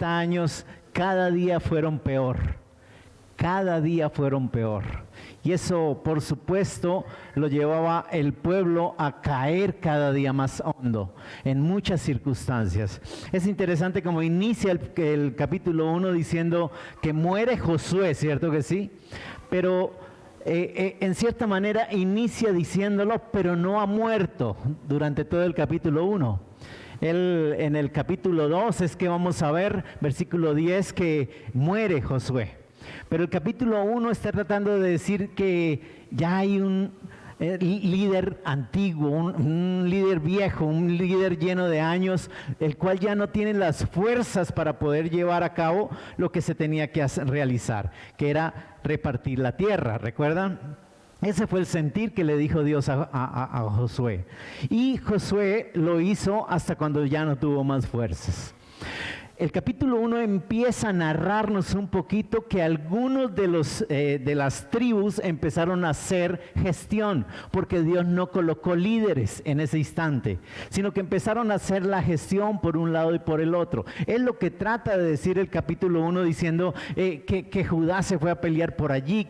años cada día fueron peor. Cada día fueron peor. Y eso, por supuesto, lo llevaba el pueblo a caer cada día más hondo en muchas circunstancias. Es interesante como inicia el capítulo 1 diciendo que muere Josué, ¿cierto que sí? Pero en cierta manera inicia diciéndolo, pero no ha muerto durante todo el capítulo 1. En el capítulo 2 es que vamos a ver, versículo 10, que muere Josué. Pero el capítulo 1 está tratando de decir que ya hay un líder antiguo, un líder viejo, un líder lleno de años, el cual ya no tiene las fuerzas para poder llevar a cabo lo que se tenía que realizar, que era repartir la tierra, ¿recuerdan? Ese fue el sentir que le dijo Dios a Josué. Y Josué lo hizo hasta cuando ya no tuvo más fuerzas. El capítulo 1 empieza a narrarnos un poquito que algunos de las tribus empezaron a hacer gestión, porque Dios no colocó líderes en ese instante, sino que empezaron a hacer la gestión por un lado y por el otro. Es lo que trata de decir el capítulo 1 diciendo que Judá se fue a pelear por allí,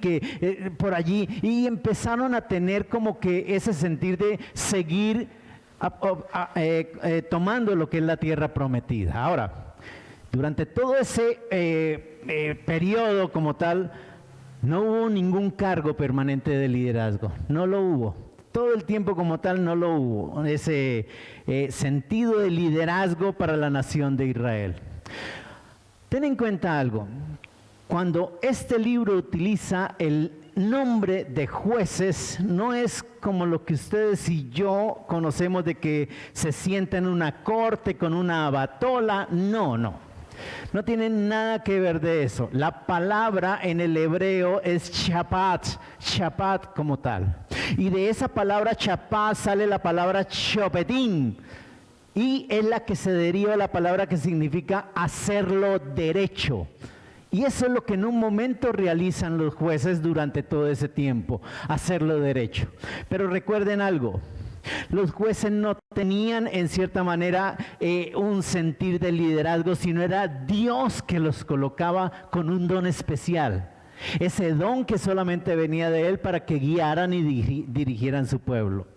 por allí, y empezaron a tener como que ese sentir de seguir tomando lo que es la tierra prometida. Ahora, durante todo ese periodo como tal, no hubo ningún cargo permanente de liderazgo, no lo hubo. Todo el tiempo como tal no lo hubo, ese sentido de liderazgo para la nación de Israel. Ten en cuenta algo, cuando este libro utiliza el nombre de jueces, no es como lo que ustedes y yo conocemos de que se sienta en una corte con una batola, no. No tiene nada que ver de eso. La palabra en el hebreo es shapat como tal. Y de esa palabra shapat sale la palabra shopetín. Y es la que se deriva la palabra que significa hacerlo derecho. Y eso es lo que en un momento realizan los jueces durante todo ese tiempo, hacerlo derecho. Pero recuerden algo. Los jueces no tenían en cierta manera un sentir de liderazgo, sino era Dios que los colocaba con un don especial. Ese don que solamente venía de Él para que guiaran y dirigieran su pueblo.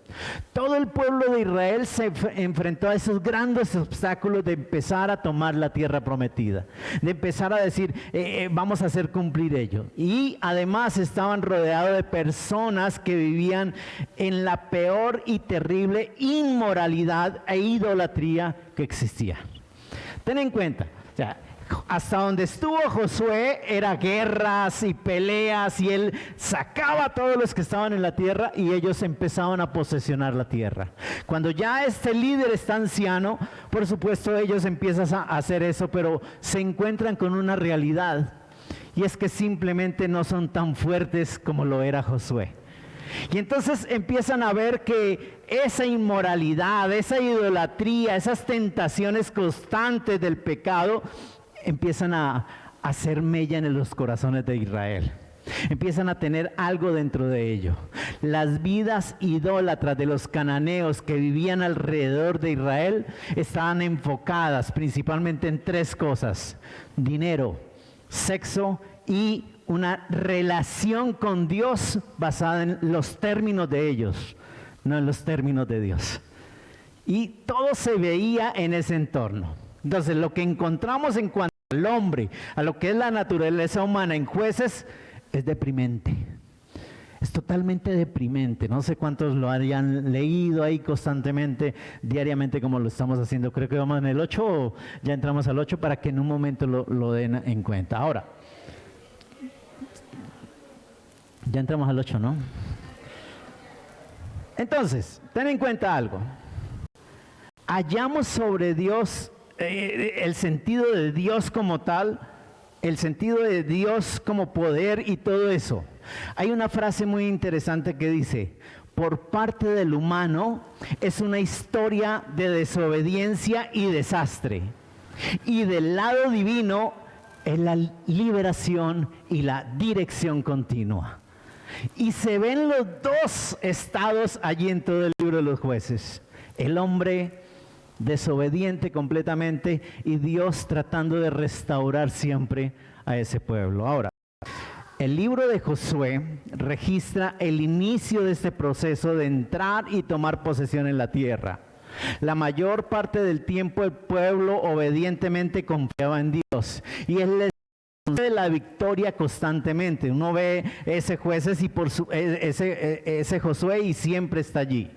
Todo el pueblo de Israel se enfrentó a esos grandes obstáculos de empezar a tomar la tierra prometida, de empezar a decir, vamos a hacer cumplir ello. Y además estaban rodeados de personas que vivían en la peor y terrible inmoralidad e idolatría que existía. Ten en cuenta, o sea, hasta donde estuvo Josué era guerras y peleas, y él sacaba a todos los que estaban en la tierra y ellos empezaban a posesionar la tierra. Cuando ya este líder está anciano, por supuesto ellos empiezan a hacer eso, pero se encuentran con una realidad, y es que simplemente no son tan fuertes como lo era Josué. Y entonces empiezan a ver que esa inmoralidad, esa idolatría, esas tentaciones constantes del pecado empiezan a hacer mella en los corazones de Israel. Empiezan a tener algo dentro de ello. Las vidas idólatras de los cananeos que vivían alrededor de Israel estaban enfocadas principalmente en tres cosas: dinero, sexo y una relación con Dios basada en los términos de ellos, no en los términos de Dios. Y todo se veía en ese entorno. Entonces, lo que encontramos en cuanto al hombre, a lo que es la naturaleza humana en Jueces, es deprimente. Es totalmente deprimente. No sé cuántos lo hayan leído ahí constantemente, diariamente, como lo estamos haciendo. Creo que vamos en el 8 o ya entramos al 8 para que en un momento lo den en cuenta. Ahora, ya entramos al 8, ¿no? Entonces, ten en cuenta algo. Hallamos sobre Dios el sentido de Dios como tal, el sentido de Dios como poder y todo eso. Hay una frase muy interesante que dice: por parte del humano es una historia de desobediencia y desastre, y del lado divino es la liberación y la dirección continua. Y se ven los dos estados allí en todo el libro de los Jueces: el hombre desobediente completamente, y Dios tratando de restaurar siempre a ese pueblo. Ahora, el libro de Josué registra el inicio de este proceso de entrar y tomar posesión en la tierra. La mayor parte del tiempo el pueblo obedientemente confiaba en Dios y Él les de la victoria constantemente. Uno ve ese Josué y siempre está allí.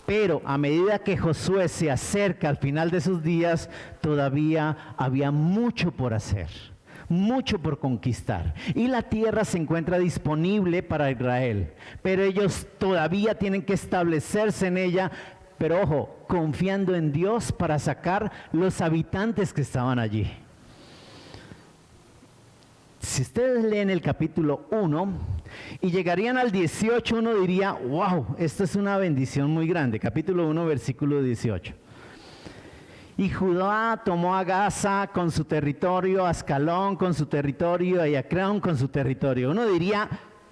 Pero a medida que Josué se acerca al final de sus días, todavía había mucho por hacer, mucho por conquistar. Y la tierra se encuentra disponible para Israel, pero ellos todavía tienen que establecerse en ella, pero ojo, confiando en Dios para sacar los habitantes que estaban allí. Si ustedes leen el capítulo 1 y llegarían al 18, uno diría, wow, esto es una bendición muy grande. Capítulo 1, versículo 18. Y Judá tomó a Gaza con su territorio, a Ascalón con su territorio, y a Ecrón con su territorio. Uno diría,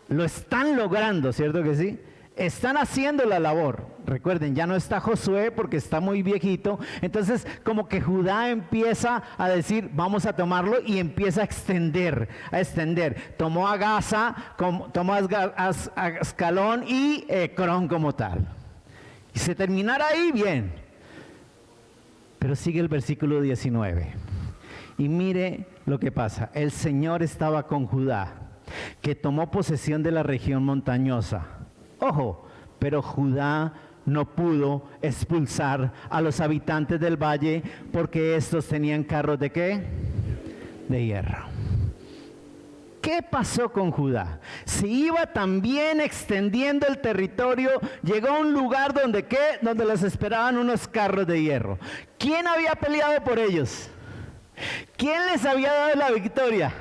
lo están logrando, ¿cierto que sí? Están haciendo la labor. Recuerden, ya no está Josué porque está muy viejito. Entonces, como que Judá empieza a decir, vamos a tomarlo, y empieza a extender. Tomó a Gaza, tomó a Ascalón y Ecrón como tal. Y se terminara ahí bien. Pero sigue el versículo 19. Y mire lo que pasa. El Señor estaba con Judá, que tomó posesión de la región montañosa. Ojo, pero Judá no pudo expulsar a los habitantes del valle porque estos tenían carros ¿de qué? De hierro. ¿Qué pasó con Judá? Se iba también extendiendo el territorio, llegó a un lugar donde los esperaban unos carros de hierro. ¿Quién había peleado por ellos? ¿Quién les había dado la victoria?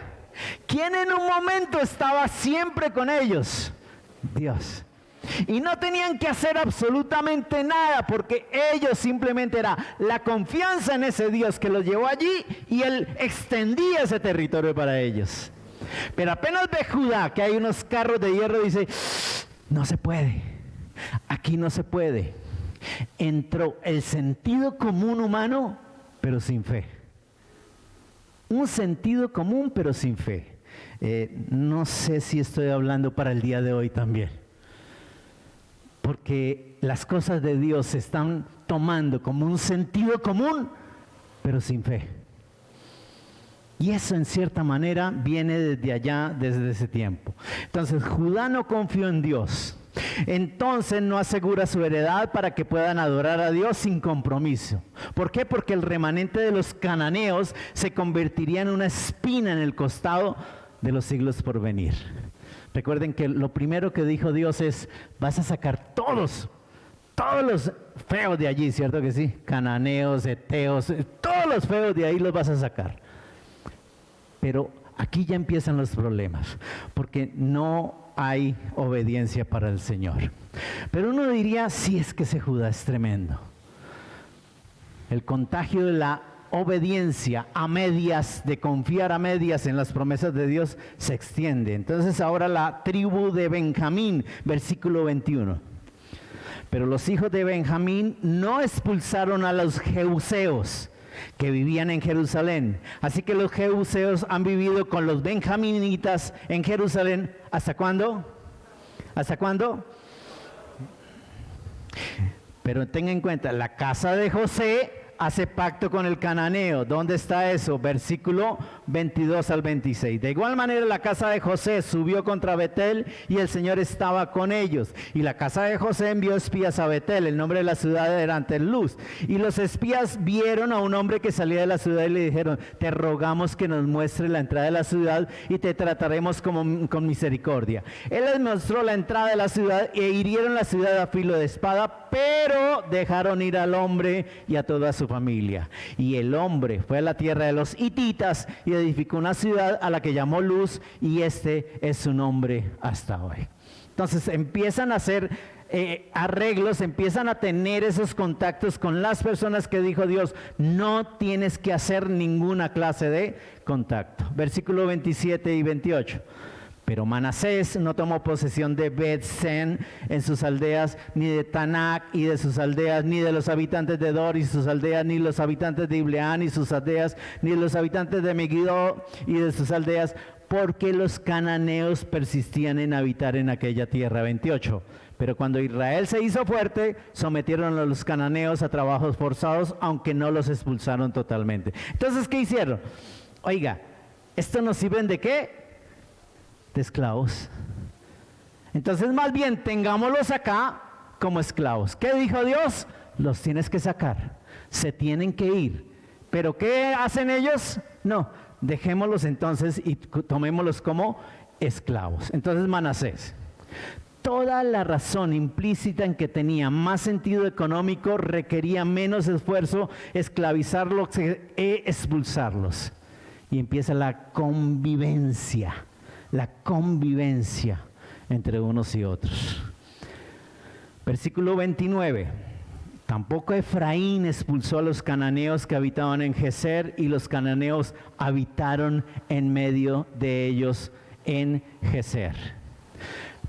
¿Quién en un momento estaba siempre con ellos? Dios. Y no tenían que hacer absolutamente nada porque ellos simplemente era la confianza en ese Dios que los llevó allí y Él extendía ese territorio para ellos. Pero apenas ve Judá que hay unos carros de hierro, dice, no se puede, aquí no se puede. Entró el sentido común humano, pero sin fe. Un sentido común, pero sin fe. No sé si estoy hablando para el día de hoy también. Porque las cosas de Dios se están tomando como un sentido común, pero sin fe. Y eso en cierta manera viene desde allá, desde ese tiempo. Entonces Judá no confió en Dios. Entonces no asegura su heredad para que puedan adorar a Dios sin compromiso. ¿Por qué? Porque el remanente de los cananeos se convertiría en una espina en el costado de los siglos por venir. Recuerden que lo primero que dijo Dios es, vas a sacar todos los feos de allí, ¿cierto que sí? Cananeos, heteos, todos los feos de ahí los vas a sacar. Pero aquí ya empiezan los problemas, porque no hay obediencia para el Señor. Pero uno diría, sí, es que ese Judá es tremendo. El contagio de la obediencia a medias, de confiar a medias en las promesas de Dios, se extiende. Entonces ahora la tribu de Benjamín, versículo 21. Pero los hijos de Benjamín no expulsaron a los jebuseos que vivían en Jerusalén. Así que los jebuseos han vivido con los benjaminitas en Jerusalén. ¿Hasta cuándo? ¿Hasta cuándo? Pero tengan en cuenta, la casa de José hace pacto con el cananeo. ¿Dónde está eso? Versículo 22 al 26. De igual manera la casa de José subió contra Betel y el Señor estaba con ellos. Y la casa de José envió espías a Betel. El nombre de la ciudad era Anteluz. Y los espías vieron a un hombre que salía de la ciudad y le dijeron, te rogamos que nos muestre la entrada de la ciudad y te trataremos con misericordia. Él les mostró la entrada de la ciudad e hirieron la ciudad a filo de espada, pero dejaron ir al hombre y a toda su familia. Y el hombre fue a la tierra de los hititas y edificó una ciudad a la que llamó Luz, y este es su nombre hasta hoy. Entonces empiezan a hacer arreglos, empiezan a tener esos contactos con las personas que dijo Dios, no tienes que hacer ninguna clase de contacto. Versículo 27 y 28. Pero Manasés no tomó posesión de Bet-Sen en sus aldeas, ni de Tanac y de sus aldeas, ni de los habitantes de Dor y sus aldeas, ni los habitantes de Ibleán y sus aldeas, ni de los habitantes de Megiddo y de sus aldeas, porque los cananeos persistían en habitar en aquella tierra. 28. Pero cuando Israel se hizo fuerte, sometieron a los cananeos a trabajos forzados, aunque no los expulsaron totalmente. Entonces, ¿qué hicieron? Oiga, ¿esto nos sirven de qué? De esclavos. Entonces, más bien, tengámoslos acá como esclavos. ¿Qué dijo Dios? Los tienes que sacar, se tienen que ir. ¿Pero qué hacen ellos? No, dejémoslos entonces y tomémoslos como esclavos. Entonces, Manasés, toda la razón implícita en que tenía más sentido económico requería menos esfuerzo esclavizarlos e expulsarlos. Y empieza la convivencia entre unos y otros. Versículo 29. Tampoco Efraín expulsó a los cananeos que habitaban en Geser, y los cananeos habitaron en medio de ellos en Geser.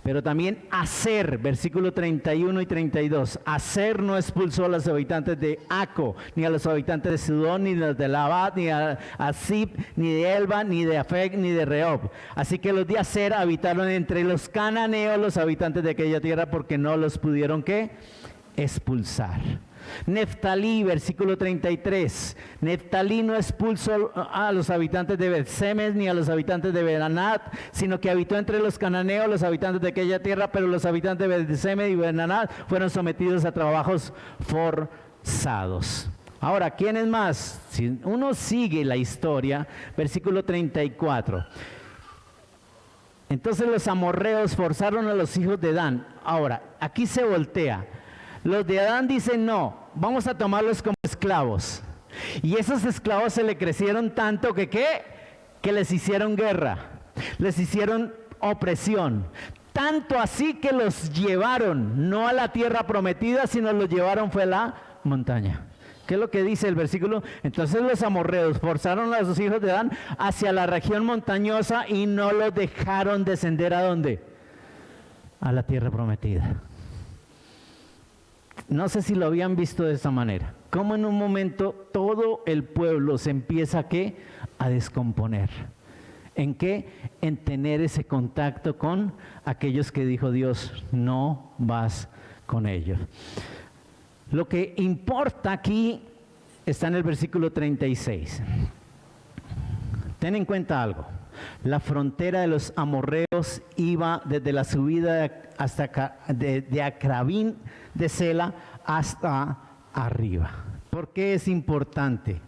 Pero también Aser, versículo 31 y 32, Aser no expulsó a los habitantes de Aco, ni a los habitantes de Sidón, ni los de Labat, ni a Zip, ni de Elba, ni de Afec, ni de Rehob. Así que los de Aser habitaron entre los cananeos, los habitantes de aquella tierra, porque no los pudieron, ¿qué? Expulsar. Neftalí, versículo 33, Neftalí no expulsó a los habitantes de Bet-Semes ni a los habitantes de Beranat, sino que habitó entre los cananeos, los habitantes de aquella tierra, pero los habitantes de Bet-Semes y Beranat fueron sometidos a trabajos forzados. Ahora, ¿quién es más? Si uno sigue la historia, versículo 34. Entonces los amorreos forzaron a los hijos de Dan. Ahora, aquí se voltea. Los de Adán dicen, no, vamos a tomarlos como esclavos. Y esos esclavos se le crecieron tanto que ¿qué? Que les hicieron guerra, les hicieron opresión. Tanto así que los llevaron, no a la tierra prometida, sino los llevaron fue a la montaña. ¿Qué es lo que dice el versículo? Entonces los amorreos forzaron a los hijos de Adán hacia la región montañosa y no los dejaron descender ¿a dónde? A la tierra prometida. No sé si lo habían visto de esta manera. Como en un momento todo el pueblo se empieza ¿qué? A descomponer. ¿En qué? En tener ese contacto con aquellos que dijo Dios, no vas con ellos. Lo que importa aquí está en el versículo 36. Ten en cuenta algo. La frontera de los amorreos iba desde la subida de Acrabín de Sela hasta arriba. ¿Por qué es importante?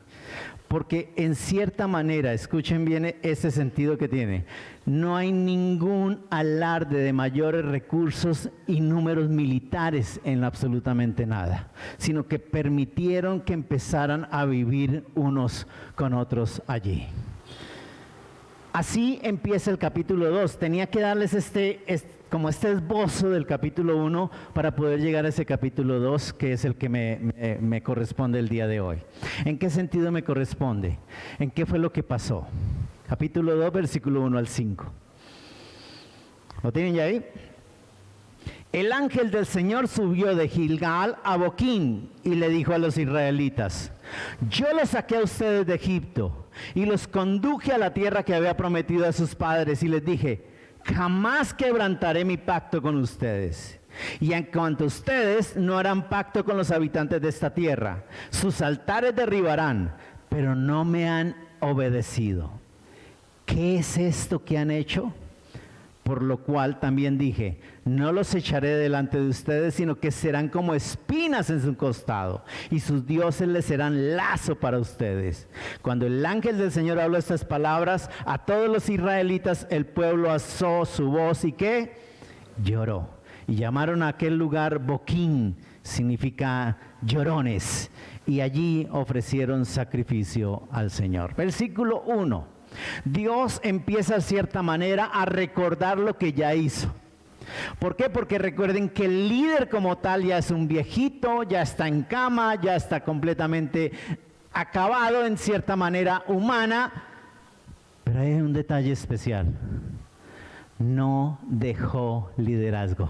Porque en cierta manera, escuchen bien ese sentido que tiene, no hay ningún alarde de mayores recursos y números militares en absolutamente nada, sino que permitieron que empezaran a vivir unos con otros allí. Así empieza el capítulo 2. Tenía que darles como este esbozo del capítulo 1 para poder llegar a ese capítulo 2, que es el que me corresponde el día de hoy. ¿En qué sentido me corresponde? ¿En qué fue lo que pasó? Capítulo 2, versículo 1 al 5. ¿Lo tienen ya ahí? El ángel del Señor subió de Gilgal a Boquín y le dijo a los israelitas, yo los saqué a ustedes de Egipto y los conduje a la tierra que había prometido a sus padres y les dije, jamás quebrantaré mi pacto con ustedes. Y en cuanto a ustedes, no harán pacto con los habitantes de esta tierra. Sus altares derribarán, pero no me han obedecido. ¿Qué es esto que han hecho? Por lo cual también dije, no los echaré delante de ustedes, sino que serán como espinas en su costado, y sus dioses les serán lazo para ustedes. Cuando el ángel del Señor habló estas palabras, a todos los israelitas el pueblo alzó su voz y ¿qué? Lloró. Y llamaron a aquel lugar Boquín, significa llorones, y allí ofrecieron sacrificio al Señor. Versículo 1. Dios empieza de cierta manera a recordar lo que ya hizo. ¿Por qué? Porque recuerden que el líder como tal ya es un viejito, ya está en cama, ya está completamente acabado en cierta manera humana, pero hay un detalle especial. no dejó liderazgo.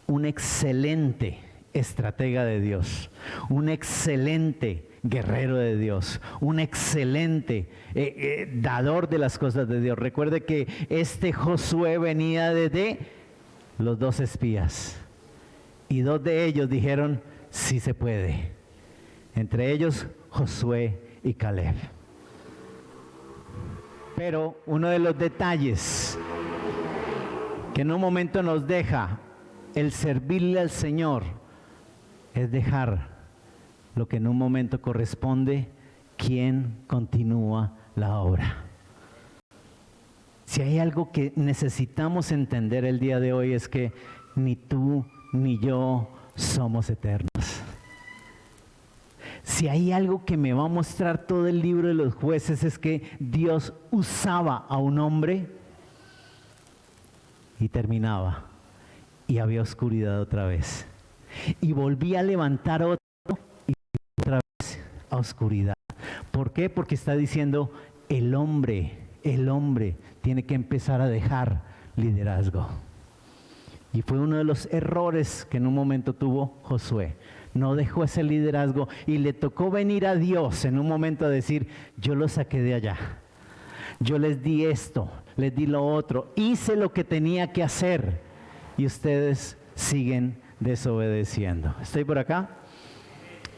Un excelente estratega de Dios, un excelente guerrero de Dios, un excelente dador de las cosas de Dios. Recuerde que este Josué venía de los 2 espías y 2 de ellos dijeron, sí se puede. Entre ellos Josué y Caleb. Pero uno de los detalles que en un momento nos deja el servirle al Señor es dejar lo que en un momento corresponde quien continúa la obra. Si hay algo que necesitamos entender el día de hoy es que ni tú ni yo somos eternos. Si hay algo que me va a mostrar todo el libro de los Jueces es que Dios usaba a un hombre y terminaba y había oscuridad otra vez y volvía a levantar otro y otra vez a oscuridad. ¿Por qué? Porque está diciendo el hombre tiene que empezar a dejar liderazgo. Y fue uno de los errores que en un momento tuvo Josué. No dejó ese liderazgo y le tocó venir a Dios en un momento a decir, yo lo saqué de allá. Yo les di esto, les di lo otro, hice lo que tenía que hacer y ustedes siguen desobedeciendo. ¿Estoy por acá?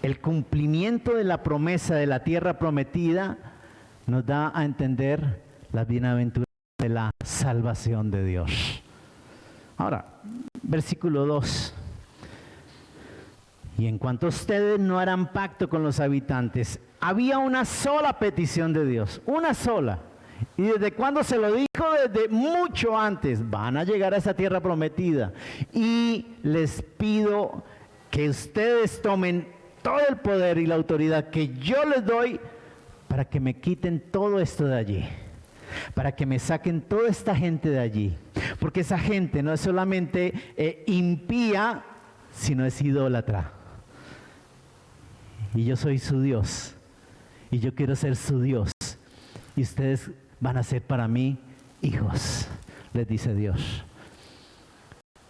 El cumplimiento de la promesa de la tierra prometida nos da a entender las bienaventuranzas de la salvación de Dios. Ahora, versículo 2. Y en cuanto ustedes no harán pacto con los habitantes, había una sola petición de Dios, una sola. ¿Y desde cuándo se lo dijo? Desde mucho antes. Van a llegar a esa tierra prometida. Y les pido que ustedes tomen todo el poder y la autoridad que yo les doy para que me quiten todo esto de allí. Para que me saquen toda esta gente de allí. Porque esa gente no es solamente impía, sino es idólatra. Y yo soy su Dios. Y yo quiero ser su Dios. Y ustedes van a ser para mí hijos, les dice Dios.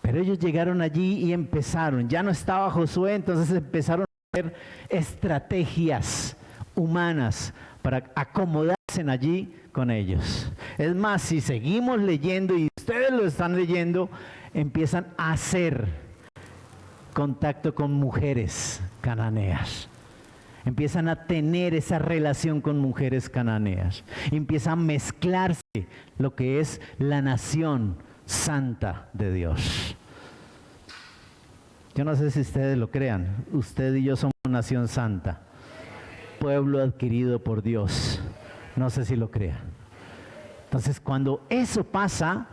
Pero ellos llegaron allí y empezaron. Ya no estaba Josué, entonces empezaron a hacer estrategias humanas para acomodarse allí con ellos. Es más, si seguimos leyendo y ustedes lo están leyendo, empiezan a hacer contacto con mujeres cananeas. Empiezan a tener esa relación con mujeres cananeas. Empieza a mezclarse lo que es la nación santa de Dios. Yo no sé si ustedes lo crean. Usted y yo somos nación santa. Pueblo adquirido por Dios. No sé si lo crean. Entonces, cuando eso pasa,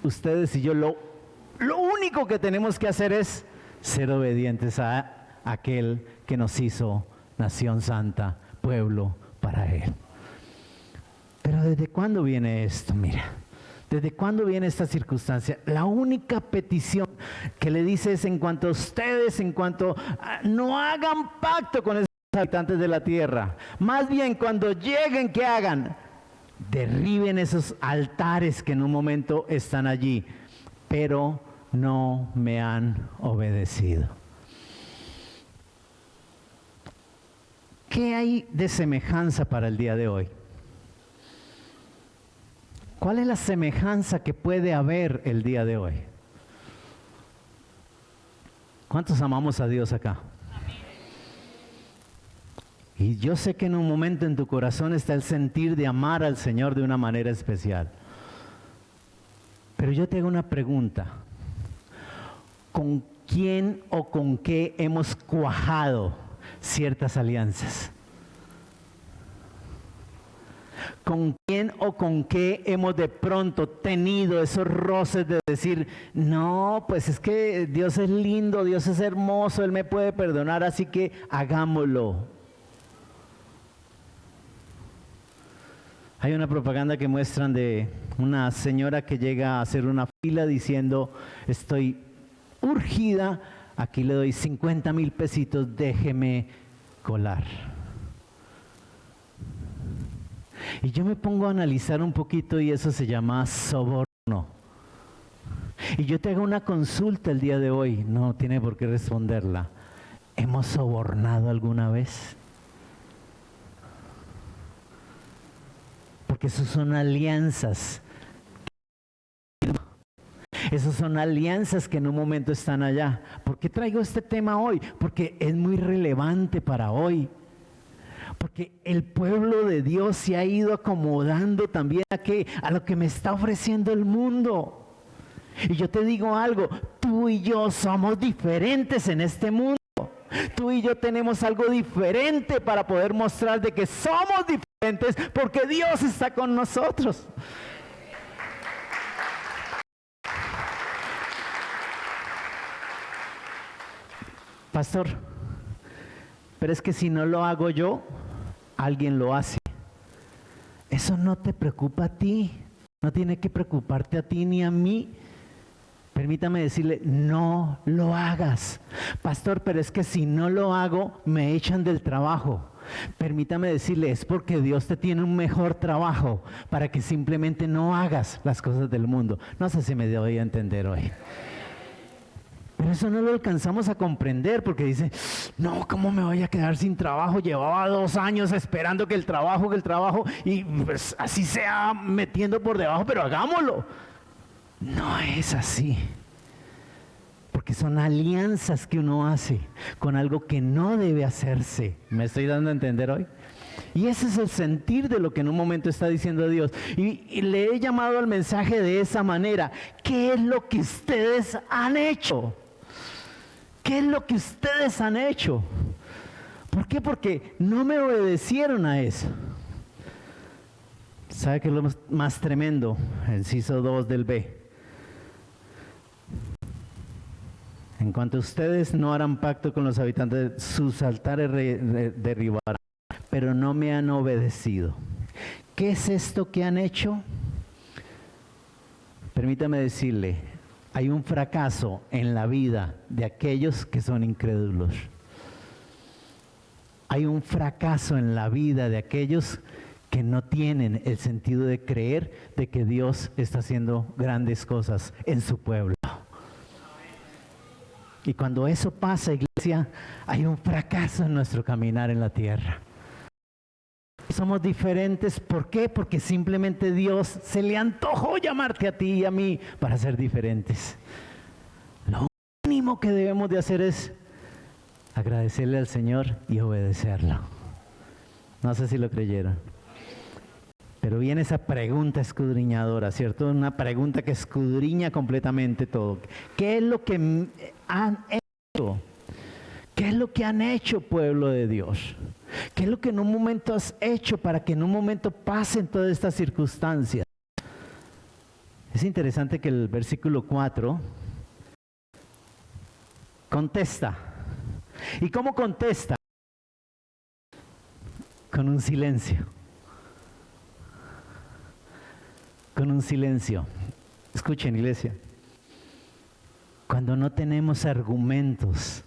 ustedes y yo lo único que tenemos que hacer es ser obedientes a aquel que nos hizo nación santa, pueblo para Él. Pero ¿desde cuándo viene esto? Mira, ¿desde cuándo viene esta circunstancia? La única petición que le dice es en cuanto a ustedes, en cuanto no hagan pacto con esos habitantes de la tierra. Más bien cuando lleguen, ¿qué hagan? Derriben esos altares que en un momento están allí, pero no me han obedecido. ¿Qué hay de semejanza para el día de hoy? ¿Cuál es la semejanza que puede haber el día de hoy? ¿Cuántos amamos a Dios acá? Y yo sé que en un momento en tu corazón está el sentir de amar al Señor de una manera especial. Pero yo te hago una pregunta. ¿Con quién o con qué hemos cuajado ciertas alianzas? ¿Con quién o con qué hemos de pronto tenido esos roces de decir, no, pues es que Dios es lindo, Dios es hermoso, Él me puede perdonar, así que hagámoslo? Hay una propaganda que muestran de una señora que llega a hacer una fila diciendo, estoy urgida, aquí le doy 50,000 pesitos, déjeme colar. Y yo me pongo a analizar un poquito y eso se llama soborno. Y yo te hago una consulta el día de hoy, no tiene por qué responderla. ¿Hemos sobornado alguna vez? Porque esas son alianzas. Esas son alianzas que en un momento están allá. ¿Por qué traigo este tema hoy? Porque es muy relevante para hoy. Porque el pueblo de Dios se ha ido acomodando también a lo que me está ofreciendo el mundo. Y yo te digo algo, tú y yo somos diferentes en este mundo. Tú y yo tenemos algo diferente para poder mostrar de que somos diferentes porque Dios está con nosotros. Pastor, pero es que si no lo hago yo, alguien lo hace. Eso no te preocupa a ti, no tiene que preocuparte a ti ni a mí. Permítame decirle, no lo hagas. Pastor, pero es que si no lo hago, me echan del trabajo. Permítame decirle, es porque Dios te tiene un mejor trabajo para que simplemente no hagas las cosas del mundo. No sé si me doy a entender hoy. Pero eso no lo alcanzamos a comprender porque dice, no, ¿cómo me voy a quedar sin trabajo? Llevaba 2 años esperando que el trabajo, y pues así sea metiendo por debajo, pero hagámoslo. No es así. Porque son alianzas que uno hace con algo que no debe hacerse. ¿Me estoy dando a entender hoy? Y ese es el sentir de lo que en un momento está diciendo Dios. Y le he llamado al mensaje de esa manera. ¿Qué es lo que ustedes han hecho? ¿Qué es lo que ustedes han hecho? ¿Por qué? Porque no me obedecieron a eso. ¿Sabe qué es lo más tremendo? El inciso 2 del B. En cuanto ustedes no harán pacto con los habitantes, sus altares derribarán, pero no me han obedecido. ¿Qué es esto que han hecho? Permítame decirle, hay un fracaso en la vida de aquellos que son incrédulos. Hay un fracaso en la vida de aquellos que no tienen el sentido de creer de que Dios está haciendo grandes cosas en su pueblo. Y cuando eso pasa, iglesia, hay un fracaso en nuestro caminar en la tierra. Somos diferentes, ¿por qué? Porque simplemente Dios se le antojó llamarte a ti y a mí para ser diferentes. Lo mínimo que debemos de hacer es agradecerle al Señor y obedecerlo. No sé si lo creyeron. Pero viene esa pregunta escudriñadora, ¿cierto? Una pregunta que escudriña completamente todo. ¿Qué es lo que han hecho? ¿Qué es lo que han hecho, pueblo de Dios? ¿Qué es lo que en un momento has hecho para que en un momento pasen todas estas circunstancias? Es interesante que el versículo 4 contesta. ¿Y cómo contesta? Con un silencio. Con un silencio. Escuchen, iglesia. Cuando no tenemos argumentos,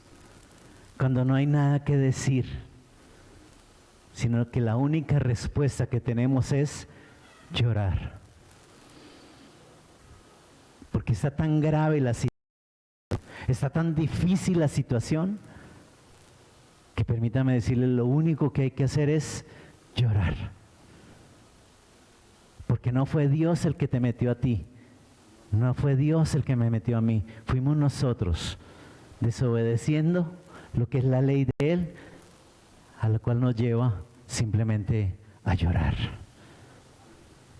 cuando no hay nada que decir, sino que la única respuesta que tenemos es llorar. Porque está tan grave la situación, está tan difícil la situación, que permítame decirle, lo único que hay que hacer es llorar. Porque no fue Dios el que te metió a ti, no fue Dios el que me metió a mí, fuimos nosotros, desobedeciendo lo que es la ley de Él, a la cual nos lleva simplemente a llorar.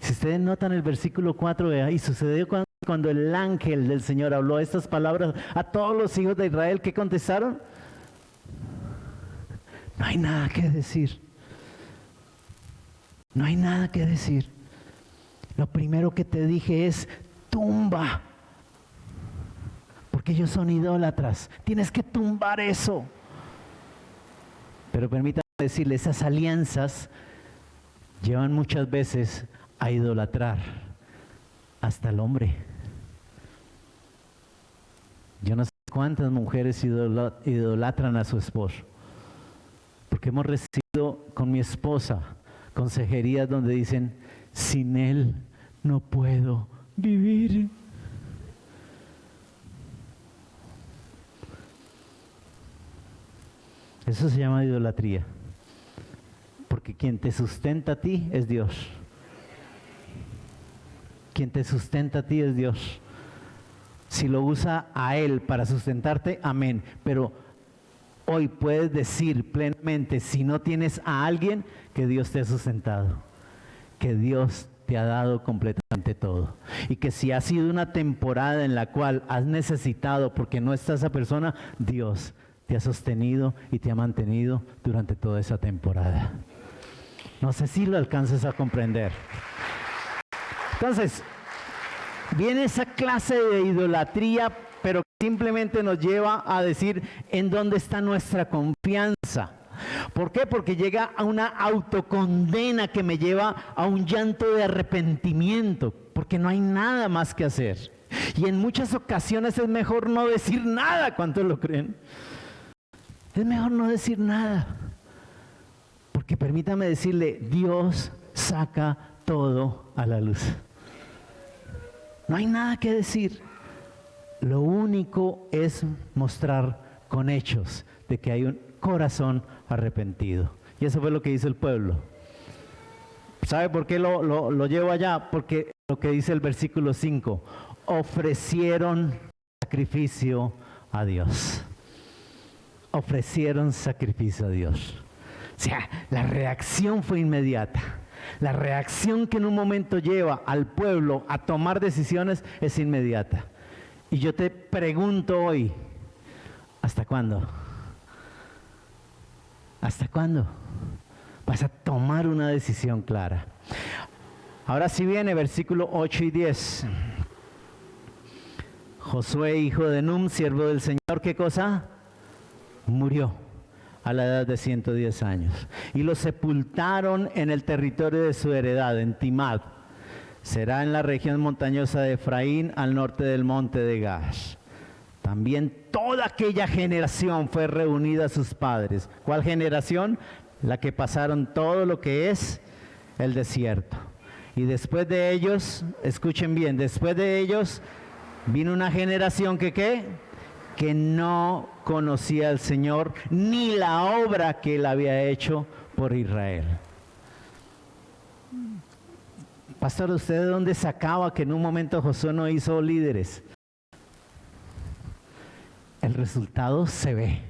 Si ustedes notan el versículo 4, y sucedió cuando el ángel del Señor habló estas palabras a todos los hijos de Israel, ¿qué contestaron? No hay nada que decir. No hay nada que decir. Lo primero que te dije es, tumba. Porque ellos son idólatras. Tienes que tumbar eso. Pero permítame decirle, esas alianzas llevan muchas veces a idolatrar hasta el hombre. Yo no sé cuántas mujeres idolatran a su esposo. Porque hemos recibido con mi esposa, consejerías donde dicen, sin Él no puedo vivir. Eso se llama idolatría. Porque quien te sustenta a ti es Dios. Quien te sustenta a ti es Dios. Si lo usa a Él para sustentarte, amén. Pero hoy puedes decir plenamente, si no tienes a alguien, que Dios te ha sustentado. Que Dios te ha dado completamente todo. Y que si ha sido una temporada en la cual has necesitado, porque no está esa persona, Dios te ha sostenido y te ha mantenido durante toda esa temporada. No sé si lo alcanzas a comprender. Entonces, viene esa clase de idolatría, pero simplemente nos lleva a decir en dónde está nuestra confianza. ¿Por qué? Porque llega a una autocondena que me lleva a un llanto de arrepentimiento, porque no hay nada más que hacer. Y en muchas ocasiones es mejor no decir nada. ¿Cuántos lo creen? Es mejor no decir nada. Porque permítame decirle, Dios saca todo a la luz. No hay nada que decir. Lo único es mostrar con hechos de que hay un corazón arrepentido. Y eso fue lo que hizo el pueblo. ¿Sabe por qué lo llevo allá? Porque lo que dice el versículo 5, ofrecieron sacrificio a Dios. Ofrecieron sacrificio a Dios. O sea, la reacción fue inmediata. La reacción que en un momento lleva al pueblo a tomar decisiones es inmediata. Y yo te pregunto hoy, ¿hasta cuándo? ¿Hasta cuándo vas a tomar una decisión clara? Ahora sí viene versículo 8 y 10. Josué, hijo de Nun, siervo del Señor, ¿qué cosa? Murió a la edad de 110 años. Y lo sepultaron en el territorio de su heredad, en Timad. Será en la región montañosa de Efraín, al norte del monte de Gaash. También toda aquella generación fue reunida a sus padres. ¿Cuál generación? La que pasaron todo lo que es el desierto. Y después de ellos, escuchen bien, después de ellos vino una generación que ¿qué? Que no conocía al Señor ni la obra que Él había hecho por Israel. Pastor, ¿usted de dónde sacaba que en un momento Josué no hizo líderes? El resultado se ve.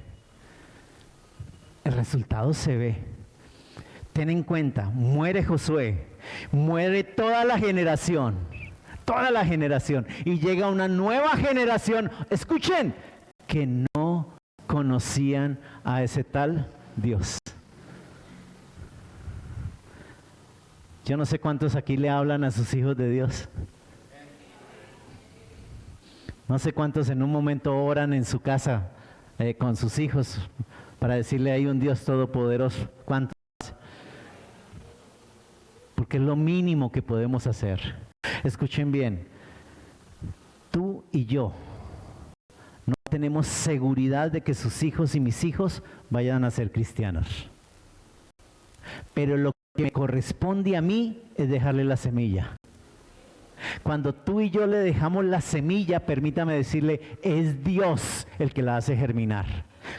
El resultado se ve. Ten en cuenta, muere Josué, muere toda la generación, y llega una nueva generación, escuchen, que no conocían a ese tal Dios. Yo no sé cuántos aquí le hablan a sus hijos de Dios. No sé cuántos en un momento oran en su casa con sus hijos para decirle hay un Dios todopoderoso. ¿Cuántos? Porque es lo mínimo que podemos hacer. Escuchen bien, tú y yo no tenemos seguridad de que sus hijos y mis hijos vayan a ser cristianos. Pero lo que me corresponde a mí es dejarle la semilla. Cuando tú y yo le dejamos la semilla, permítame decirle, es Dios el que la hace germinar.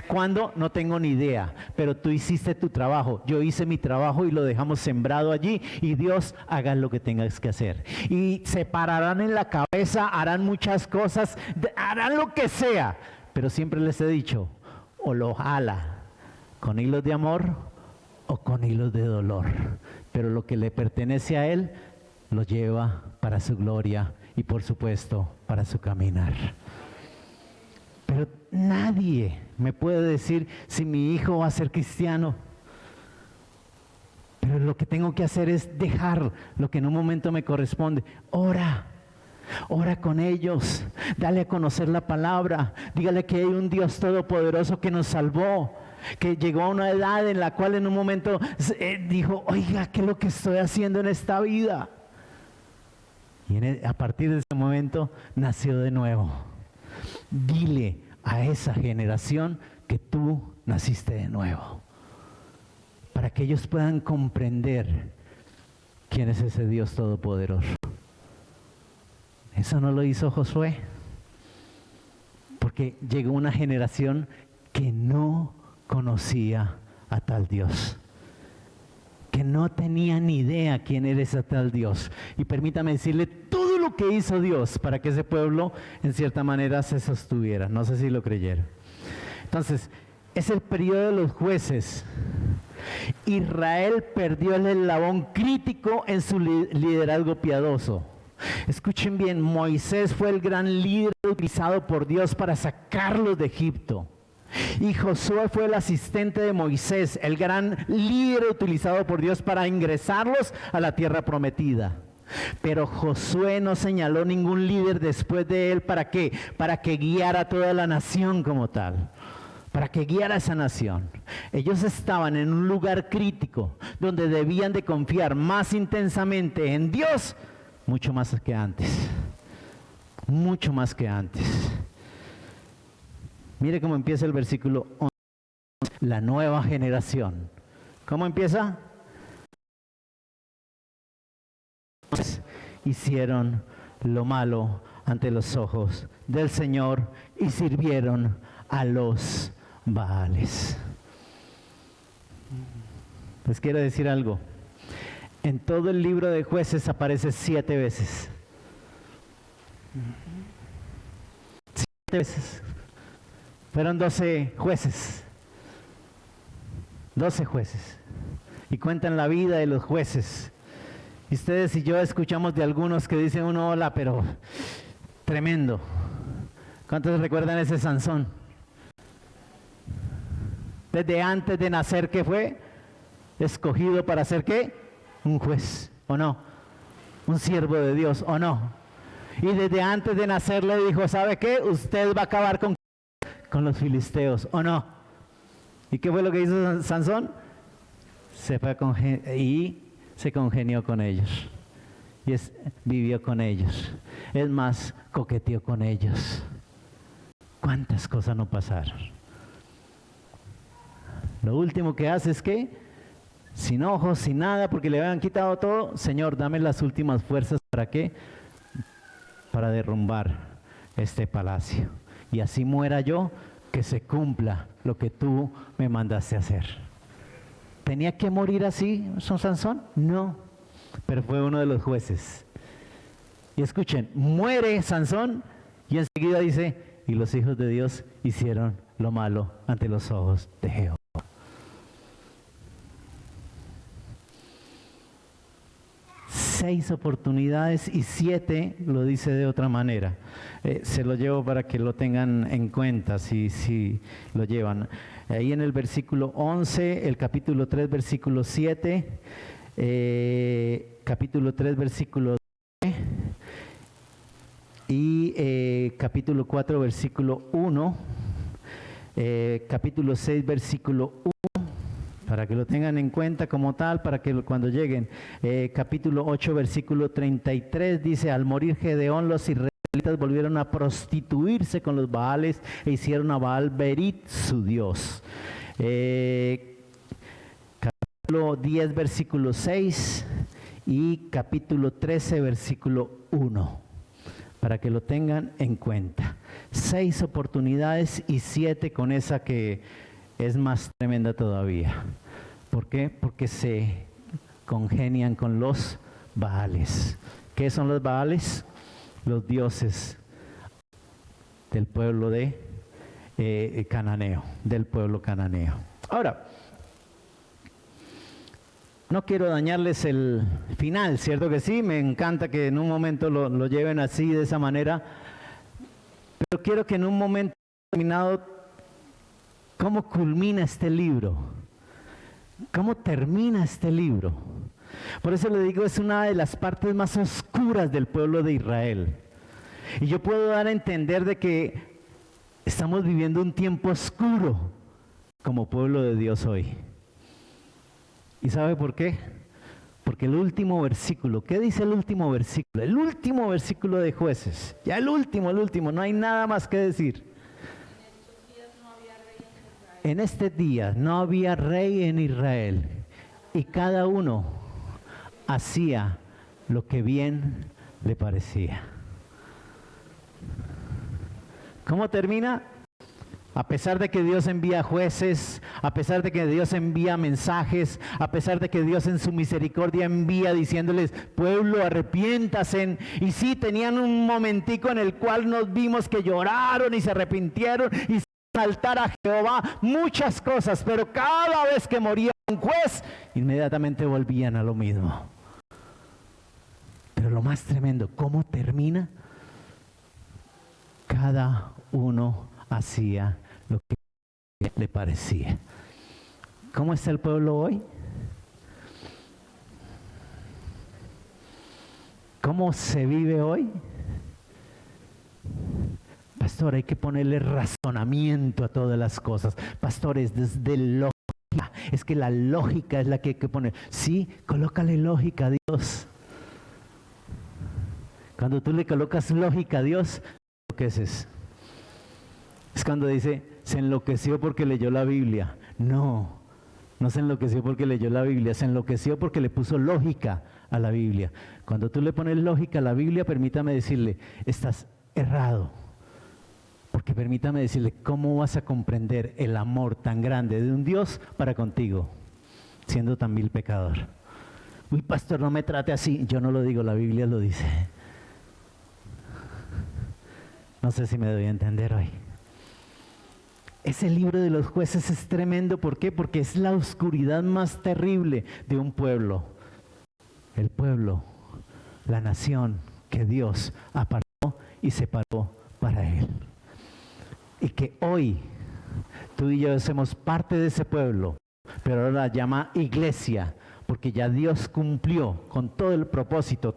¿Cuándo? No tengo ni idea, pero tú hiciste tu trabajo, yo hice mi trabajo y lo dejamos sembrado allí, y Dios haga lo que tengas que hacer. Y se pararán en la cabeza, harán muchas cosas, harán lo que sea, pero siempre les he dicho, o lo jala con hilos de amor o con hilos de dolor, pero lo que le pertenece a Él lo lleva para su gloria y por supuesto para su caminar. Pero nadie me puede decir si mi hijo va a ser cristiano. Pero lo que tengo que hacer es dejar lo que en un momento me corresponde. Ora con ellos, dale a conocer la palabra, dígale que hay un Dios todopoderoso que nos salvó, que llegó a una edad en la cual en un momento dijo, oiga, ¿qué es lo que estoy haciendo en esta vida? Y a partir de ese momento nació de nuevo. Dile a esa generación que tú naciste de nuevo, para que ellos puedan comprender quién es ese Dios todopoderoso. Eso no lo hizo Josué, porque llegó una generación que no conocía a tal Dios, que no tenía ni idea quién era ese tal Dios. Y permítame decirle todo lo que hizo Dios para que ese pueblo en cierta manera se sostuviera. No sé si lo creyeron. Entonces, es el periodo de los jueces. Israel perdió el eslabón crítico en su liderazgo piadoso. Escuchen bien, Moisés fue el gran líder utilizado por Dios para sacarlos de Egipto. Y Josué fue el asistente de Moisés, el gran líder utilizado por Dios para ingresarlos a la tierra prometida. Pero Josué no señaló ningún líder después de él. ¿Para qué? Para que guiara a toda la nación como tal. Para que guiara a esa nación. Ellos estaban en un lugar crítico donde debían de confiar más intensamente en Dios, mucho más que antes. Mucho más que antes. Mire cómo empieza el versículo 11. La nueva generación. ¿Cómo empieza? Hicieron lo malo ante los ojos del Señor y sirvieron a los Baales. Les quiero decir algo. En todo el libro de Jueces aparece 7 veces. 7 veces. Fueron 12 jueces. 12 jueces. Y cuentan la vida de los jueces. Y ustedes y yo escuchamos de algunos que dicen uno, hola, pero tremendo. ¿Cuántos recuerdan ese Sansón? Desde antes de nacer, ¿qué fue? Escogido para ser ¿qué? Un juez, ¿o no? Un siervo de Dios, ¿o no? Y desde antes de nacer le dijo, ¿sabe qué? Usted va a acabar con los filisteos, ¿o no? ¿Y qué fue lo que hizo Sansón? Se fue y se congenió con ellos. Y vivió con ellos. Es más, coqueteó con ellos. ¿Cuántas cosas no pasaron? Lo último que hace es que, sin ojos, sin nada, porque le habían quitado todo, Señor, dame las últimas fuerzas, ¿para qué? Para derrumbar este palacio. Y así muera yo, que se cumpla lo que tú me mandaste a hacer. ¿Tenía que morir así, Sansón? No, pero fue uno de los jueces. Y escuchen, muere Sansón y enseguida dice, y los hijos de Dios hicieron lo malo ante los ojos de Jehová. Seis oportunidades y 7 lo dice de otra manera. Se lo llevo para que lo tengan en cuenta si lo llevan. Ahí en el versículo 11, el capítulo 3, versículo 7, capítulo 3, versículo 12 y capítulo 4, versículo 1, capítulo 6, versículo 1. Para que lo tengan en cuenta como tal, para que cuando lleguen. Capítulo 8, versículo 33 dice, al morir Gedeón, los israelitas volvieron a prostituirse con los Baales e hicieron a Baal Berit su Dios. Capítulo 10, versículo 6 y capítulo 13, versículo 1. Para que lo tengan en cuenta. 6 oportunidades y 7 con esa que es más tremenda todavía. ¿Por qué? Porque se congenian con los Baales. ¿Qué son los Baales? Los dioses del pueblo de cananeo, del pueblo cananeo. Ahora, no quiero dañarles el final, ¿cierto que sí? Me encanta que en un momento lo lleven así, de esa manera, pero quiero que en un momento determinado, ¿cómo culmina este libro? ¿Cómo termina este libro? Por eso le digo, es una de las partes más oscuras del pueblo de Israel. Y yo puedo dar a entender de que estamos viviendo un tiempo oscuro como pueblo de Dios hoy. ¿Y sabe por qué? Porque el último versículo, ¿qué dice el último versículo? El último versículo de Jueces, ya el último, no hay nada más que decir. En este día no había rey en Israel y cada uno hacía lo que bien le parecía. ¿Cómo termina? A pesar de que Dios envía jueces, a pesar de que Dios envía mensajes, a pesar de que Dios en su misericordia envía diciéndoles, pueblo, arrepiéntase. Y sí, tenían un momentico en el cual nos vimos que lloraron y se arrepintieron y se altar a Jehová, muchas cosas, pero cada vez que moría un juez, inmediatamente volvían a lo mismo. Pero lo más tremendo, ¿cómo termina? Cada uno hacía lo que le parecía. ¿Cómo está el pueblo hoy? ¿Cómo se vive hoy? Pastor, hay que ponerle razonamiento a todas las cosas. Pastores, desde lógica. Es que la lógica es la que hay que poner. Sí, colócale lógica a Dios. Cuando tú le colocas lógica a Dios, ¿qué es? Es cuando dice, se enloqueció porque leyó la Biblia. No, no se enloqueció porque leyó la Biblia, se enloqueció porque le puso lógica a la Biblia. Cuando tú le pones lógica a la Biblia, permítame decirle, estás errado. Porque permítame decirle, ¿cómo vas a comprender el amor tan grande de un Dios para contigo, siendo tan vil pecador? Uy, pastor, no me trate así. Yo no lo digo, la Biblia lo dice. No sé si me doy a entender hoy. Ese libro de los jueces es tremendo. ¿Por qué? Porque es la oscuridad más terrible de un pueblo. El pueblo, la nación que Dios apartó y separó para Él. Y que hoy tú y yo somos parte de ese pueblo, pero ahora la llama iglesia, porque ya Dios cumplió con todo el propósito,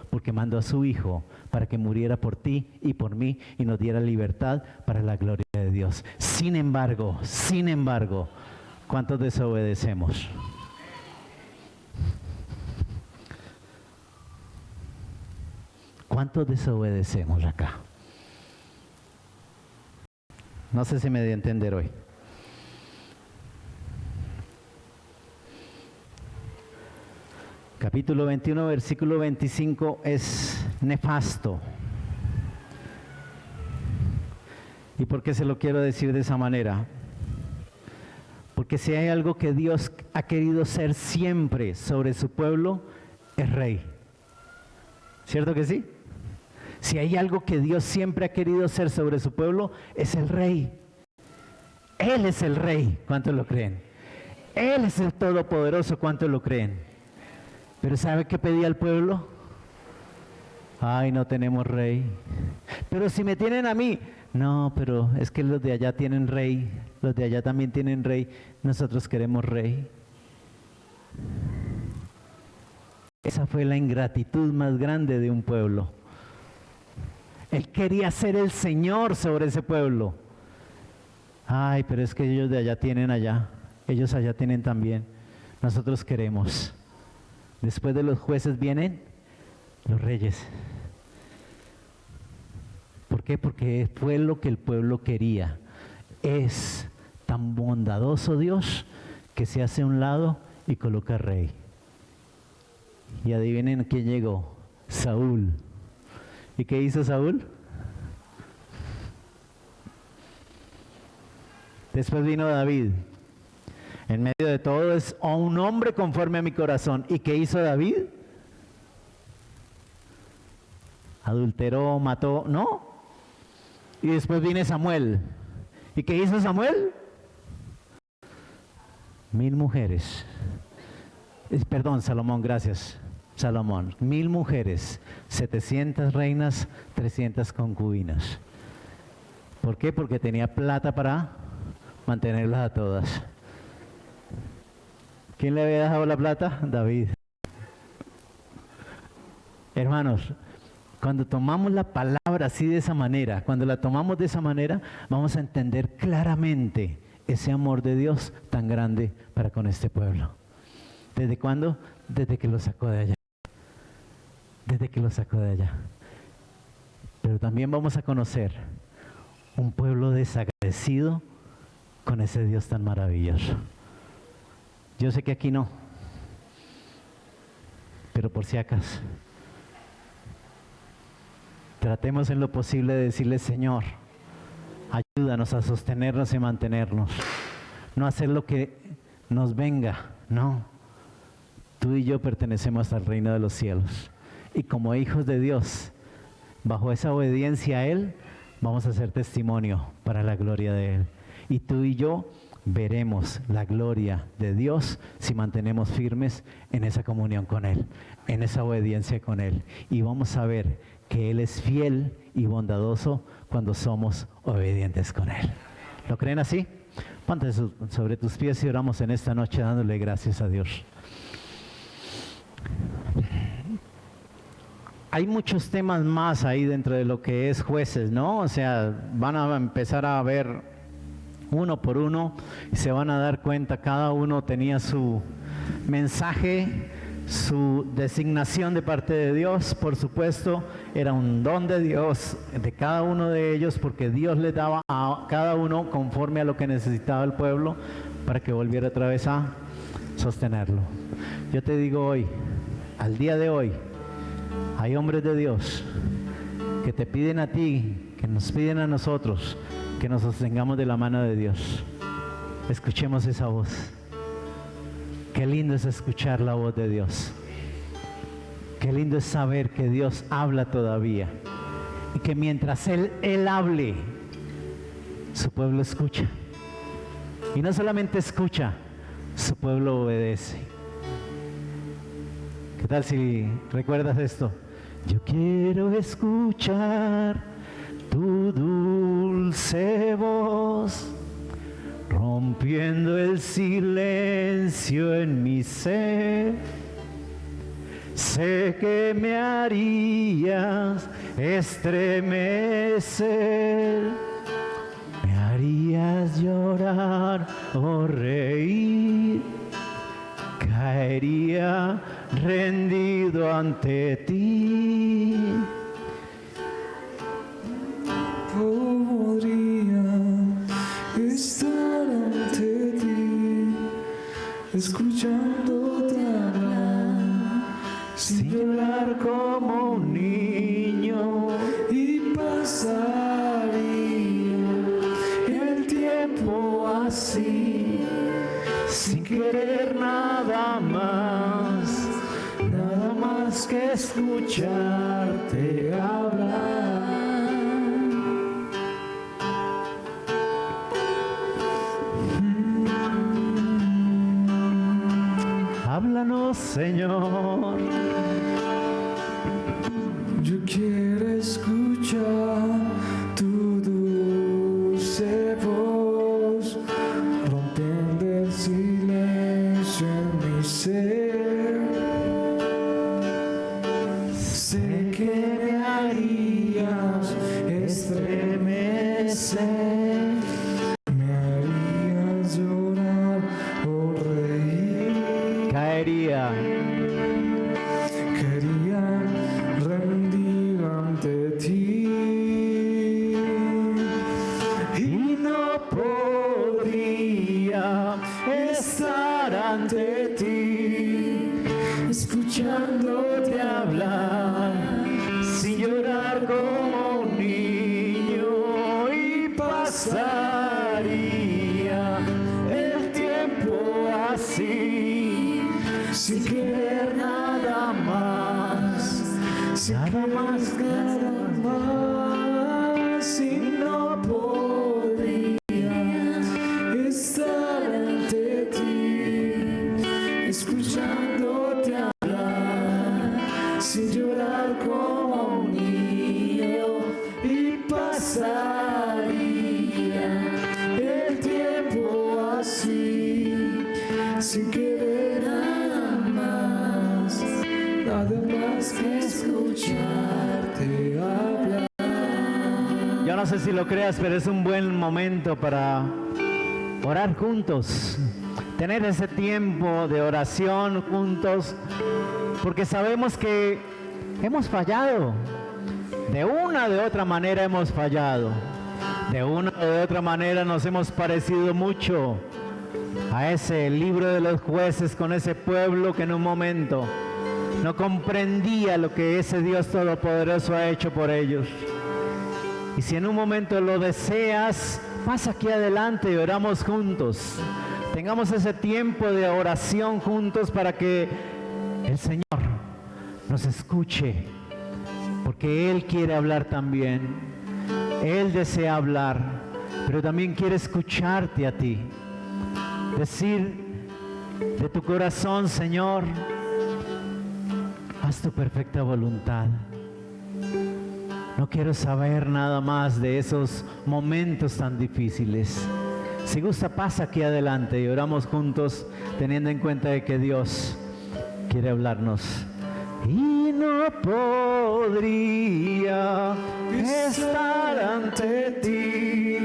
porque mandó a su Hijo para que muriera por ti y por mí y nos diera libertad para la gloria de Dios. Sin embargo, ¿cuántos desobedecemos? ¿Cuántos desobedecemos acá? No sé si me di a entender hoy. Capítulo 21, versículo 25 es nefasto. ¿Y por qué se lo quiero decir de esa manera? Porque si hay algo que Dios ha querido ser siempre sobre su pueblo, es rey. ¿Cierto que sí? Si hay algo que Dios siempre ha querido ser sobre su pueblo, es el rey. Él es el rey, ¿cuántos lo creen? Él es el todopoderoso, ¿cuántos lo creen? Pero ¿sabe qué pedía el pueblo? Ay, no tenemos rey. Pero si me tienen a mí, no, pero es que los de allá tienen rey, los de allá también tienen rey, nosotros queremos rey. Esa fue la ingratitud más grande de un pueblo. Él quería ser el Señor sobre ese pueblo. Ay, pero es que ellos de allá tienen allá, ellos allá tienen también, nosotros queremos. Después de los jueces vienen los reyes. ¿Por qué? Porque fue lo que el pueblo quería. Es tan bondadoso Dios que se hace a un lado y coloca rey. Y adivinen quién llegó, Saúl. ¿Y qué hizo Saúl? Después vino David. En medio de todo es un hombre conforme a mi corazón. ¿Y qué hizo David? Adulteró, mató, no. Y después viene Samuel. ¿Y qué hizo Samuel? 1000 mujeres. Perdón, Salomón, gracias. Salomón, 1000 mujeres, 700 reinas, 300 concubinas. ¿Por qué? Porque tenía plata para mantenerlas a todas. ¿Quién le había dejado la plata? David. Hermanos, cuando tomamos la palabra así de esa manera, cuando la tomamos de esa manera, vamos a entender claramente ese amor de Dios tan grande para con este pueblo. ¿Desde cuándo? Desde que lo sacó de allá. Desde que lo sacó de allá. Pero también vamos a conocer un pueblo desagradecido con ese Dios tan maravilloso. Yo sé que aquí no. pero por si acaso. Tratemos en lo posible de decirle, Señor, ayúdanos a sostenernos y mantenernos. No hacer lo que nos venga, no. Tú y yo pertenecemos al reino de los cielos. Y como hijos de Dios, bajo esa obediencia a Él, vamos a hacer testimonio para la gloria de Él. Y tú y yo veremos la gloria de Dios si mantenemos firmes en esa comunión con Él, en esa obediencia con Él. Y vamos a ver que Él es fiel y bondadoso cuando somos obedientes con Él. ¿Lo creen así? Ponte sobre tus pies y oramos en esta noche dándole gracias a Dios. Hay muchos temas más ahí dentro de lo que es Jueces, ¿no? O sea, van a empezar a ver uno por uno y se van a dar cuenta, cada uno tenía su mensaje, su designación de parte de Dios, por supuesto, era un don de Dios de cada uno de ellos, porque Dios le daba a cada uno conforme a lo que necesitaba el pueblo para que volviera otra vez a sostenerlo. Yo te digo hoy, al día de hoy, hay hombres de Dios que te piden a ti, que nos piden a nosotros, que nos sostengamos de la mano de Dios. Escuchemos esa voz. Qué lindo es escuchar la voz de Dios. Qué lindo es saber que Dios habla todavía. Y que mientras Él hable, su pueblo escucha. Y no solamente escucha, su pueblo obedece. ¿Qué tal si recuerdas esto? Yo quiero escuchar tu dulce voz, rompiendo el silencio en mi ser. Sé que me harías estremecer, me harías llorar o reír, caería rendido ante ti. Podría estar ante ti, escuchándote hablar, sin llorar como un niño, y pasaría el tiempo así, sin querer nada más que escucharte hablar. Háblanos, Señor. Yo quiero escuchar tu dulce voz, rompiendo el silencio en mi ser. Sé que me harías estremecer, me harías llorar o reír, Caería rendido ante ti, y no podría estar ante ti, escuchándote hablar, sin llorar como un niño, y pasaría el tiempo así, sin querer nada más, nada más, y no podría estar ante ti, escuchándote hablar, sin llorar como un niño, y pasaría el tiempo así, sin querer nada más que escucharte hablar. Yo no sé si lo creas, pero es un buen momento para orar juntos, tener ese tiempo de oración juntos, porque sabemos que hemos fallado. De una o de otra manera hemos fallado. De una o de otra manera nos hemos parecido mucho a ese libro de los Jueces, con ese pueblo que en un momento no comprendía lo que ese Dios Todopoderoso ha hecho por ellos. Y si en un momento lo deseas, pasa aquí adelante y oramos juntos. Tengamos ese tiempo de oración juntos para que el Señor nos escuche, porque Él quiere hablar también. Él desea hablar, pero también quiere escucharte a ti. Decir de tu corazón: Señor, haz tu perfecta voluntad. No quiero saber nada más de esos momentos tan difíciles. Si gusta, pasa aquí adelante y oramos juntos, teniendo en cuenta de que Dios quiere hablarnos. Y no podría estar ante ti,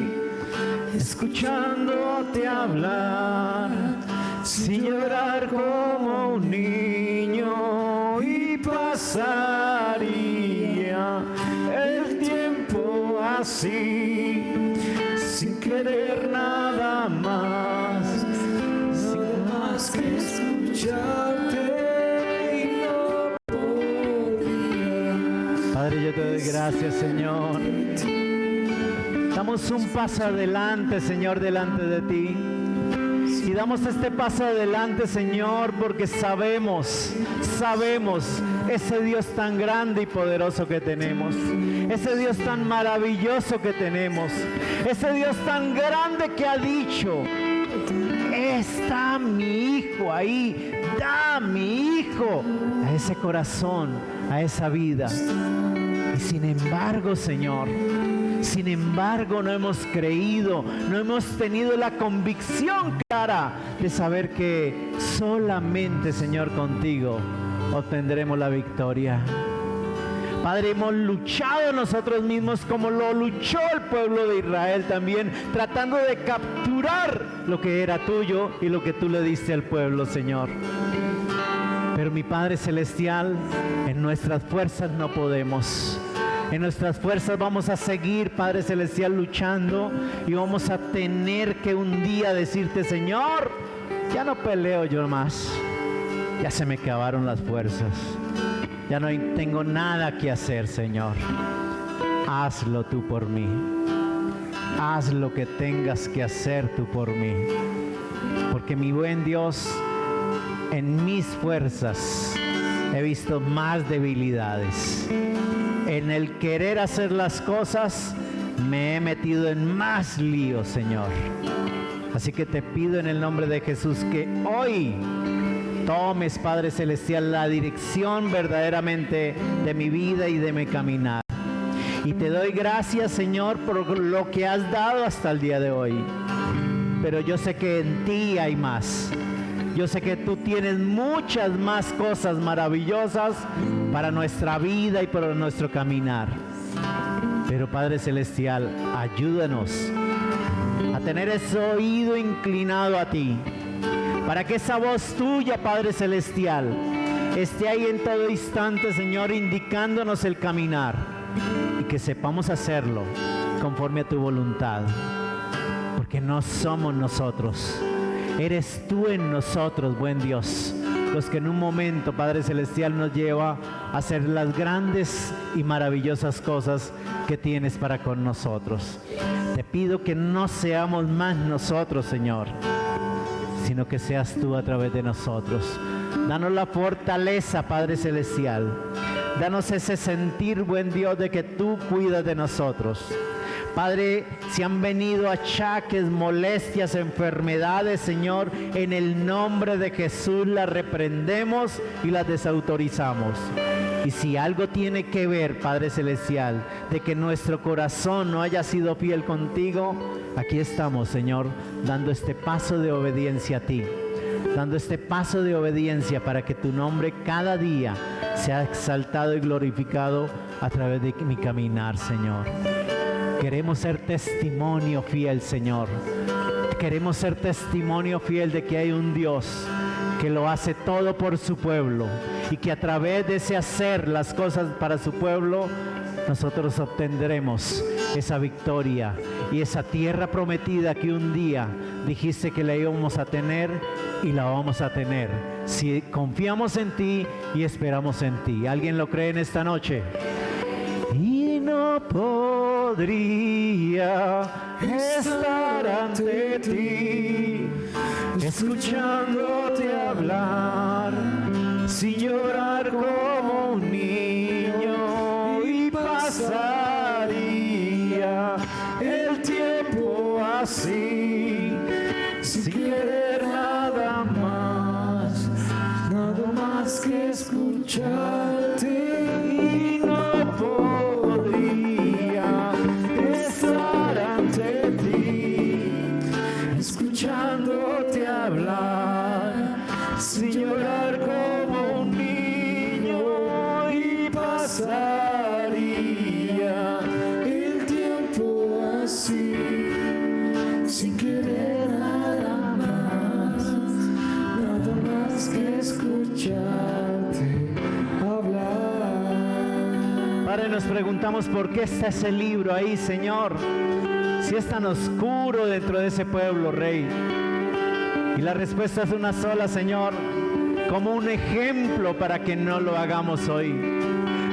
escuchándote hablar, sin llorar como un niño, y pasaría el tiempo así, sin querer nada más, sin más que escucharte. Padre, yo te doy gracias, Señor. Damos un paso adelante, Señor, delante de ti. Y damos este paso adelante, Señor, porque sabemos ese Dios tan grande y poderoso que tenemos, ese Dios tan maravilloso que tenemos, ese Dios tan grande que ha dicho: está mi hijo ahí, da mi hijo a ese corazón, a esa vida. Y sin embargo, Señor, sin embargo, no hemos creído, no hemos tenido la convicción clara de saber que solamente, Señor, contigo obtendremos la victoria. Padre, hemos luchado nosotros mismos como lo luchó el pueblo de Israel también, tratando de capturar lo que era tuyo y lo que tú le diste al pueblo, Señor. Pero mi Padre Celestial, en nuestras fuerzas no podemos. En nuestras fuerzas vamos a seguir, Padre Celestial, luchando, y vamos a tener que un día decirte: Señor, ya no peleo yo más, ya se me acabaron las fuerzas, ya no tengo nada que hacer, Señor. Hazlo tú por mí, haz lo que tengas que hacer tú por mí, porque mi buen Dios, en mis fuerzas he visto más debilidades. En el querer hacer las cosas me he metido en más líos, Señor. Así que te pido en el nombre de Jesús que hoy tomes, Padre Celestial, la dirección verdaderamente de mi vida y de mi caminar. Y te doy gracias, Señor, por lo que has dado hasta el día de hoy. Pero yo sé que en ti hay más. Yo sé que tú tienes muchas más cosas maravillosas para nuestra vida y para nuestro caminar. Pero Padre Celestial, ayúdanos a tener ese oído inclinado a ti, para que esa voz tuya, Padre Celestial, esté ahí en todo instante, Señor, indicándonos el caminar, y que sepamos hacerlo conforme a tu voluntad, porque no somos nosotros. Eres tú en nosotros, buen Dios, los que en un momento, Padre Celestial, nos lleva a hacer las grandes y maravillosas cosas que tienes para con nosotros. Te pido que no seamos más nosotros, Señor, sino que seas tú a través de nosotros. Danos la fortaleza, Padre Celestial. Danos ese sentir, buen Dios, de que tú cuidas de nosotros. Padre, si han venido achaques, molestias, enfermedades, Señor, en el nombre de Jesús las reprendemos y las desautorizamos. Y si algo tiene que ver, Padre Celestial, de que nuestro corazón no haya sido fiel contigo, aquí estamos, Señor, dando este paso de obediencia a ti, dando este paso de obediencia para que tu nombre cada día sea exaltado y glorificado a través de mi caminar, Señor. Queremos ser testimonio fiel, Señor. Queremos ser testimonio fiel de que hay un Dios que lo hace todo por su pueblo, y que a través de ese hacer las cosas para su pueblo, nosotros obtendremos esa victoria y esa tierra prometida que un día dijiste que la íbamos a tener, y la vamos a tener si confiamos en ti y esperamos en ti. ¿Alguien lo cree en esta noche? Y no podría estar ante ti, escuchándote hablar, sin llorar como un niño, y pasaría el tiempo así, sin querer nada más que escucharte. Y no podría estar ante ti, escuchándote hablar, sin llorar como un niño, y pasaría el tiempo así, sin querer nada más que escucharte hablar. Padre, nos preguntamos por qué está ese libro ahí, Señor, si es tan oscuro dentro de ese pueblo, Rey. Y la respuesta es una sola, Señor, como un ejemplo para que no lo hagamos hoy,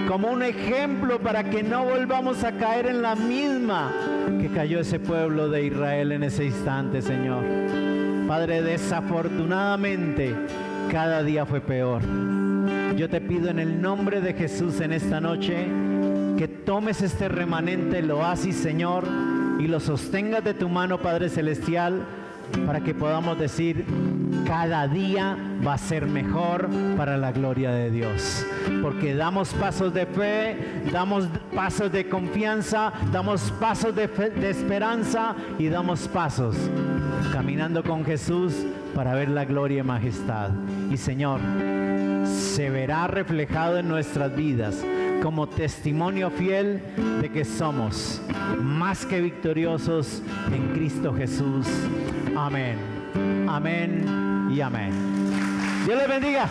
como un ejemplo para que no volvamos a caer en la misma que cayó ese pueblo de Israel en ese instante, Señor. Padre, desafortunadamente cada día fue peor. Yo te pido en el nombre de Jesús en esta noche que tomes este remanente, el oasis, Señor, y lo sostengas de tu mano, Padre Celestial, para que podamos decir: cada día va a ser mejor para la gloria de Dios, porque damos pasos de fe, damos pasos de confianza, damos pasos de esperanza, y damos pasos caminando con Jesús para ver la gloria y majestad. Y Señor, se verá reflejado en nuestras vidas como testimonio fiel de que somos más que victoriosos en Cristo Jesús. Amén, amén y amén. Dios les bendiga.